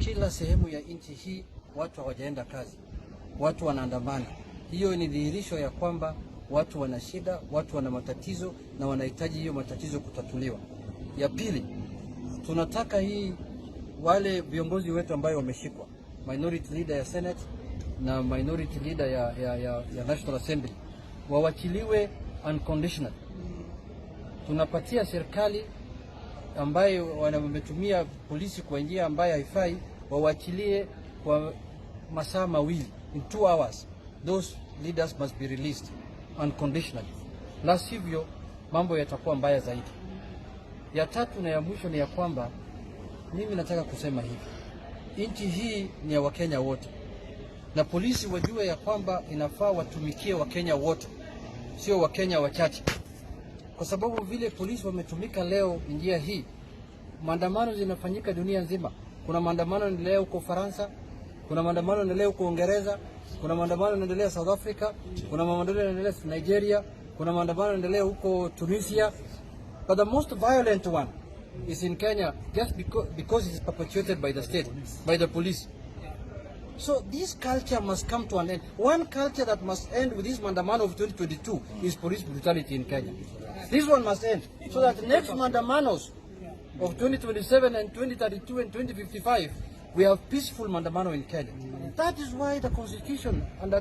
kila sehemu ya nchi hii watu hawajaenda kazi, watu wanaandamana. Hiyo ni dhihirisho ya kwamba watu wana shida, watu wana matatizo na wanahitaji hiyo matatizo kutatuliwa. Ya pili, tunataka wale viongozi wetu ambao wameshikwa, minority leader ya Senate na minority leader ya National Assembly, wawachiliwe unconditional. Tunapatia serikali ambayo wametumia polisi kwa njia ambayo haifai, wawachilie kwa masaa mawili, in 2 hours. Those leaders must be released unconditionally. La sivyo mambo yatakuwa mbaya zaidi. Ya tatu na ya mwisho ni ya kwamba mimi nataka kusema hivi. Nchi hii ni ya Wakenya wote. Na polisi wajue ya kwamba inafaa watumikie Wakenya wote, sio Wakenya wachache. Kwa sababu vile polisi wametumika leo njia hii, maandamano zinafanyika dunia nzima. Kuna maandamano yanaendelea huko Faransa, kuna maandamano yanaendelea huko Uingereza, kuna maandamano yanaendelea South Africa, kuna maandamano yanaendelea Nigeria, kuna maandamano yanaendelea huko Tunisia. But the most violent one is in Kenya, just because it is perpetuated by the state, by the police. So this culture must come to an end. One culture that must end with this Mandamano of 2022 is police brutality in Kenya. This one must end, so that next Mandamanos of 2027 and 2032 and 2055, we have peaceful Mandamano in Kenya. That is why the Constitution and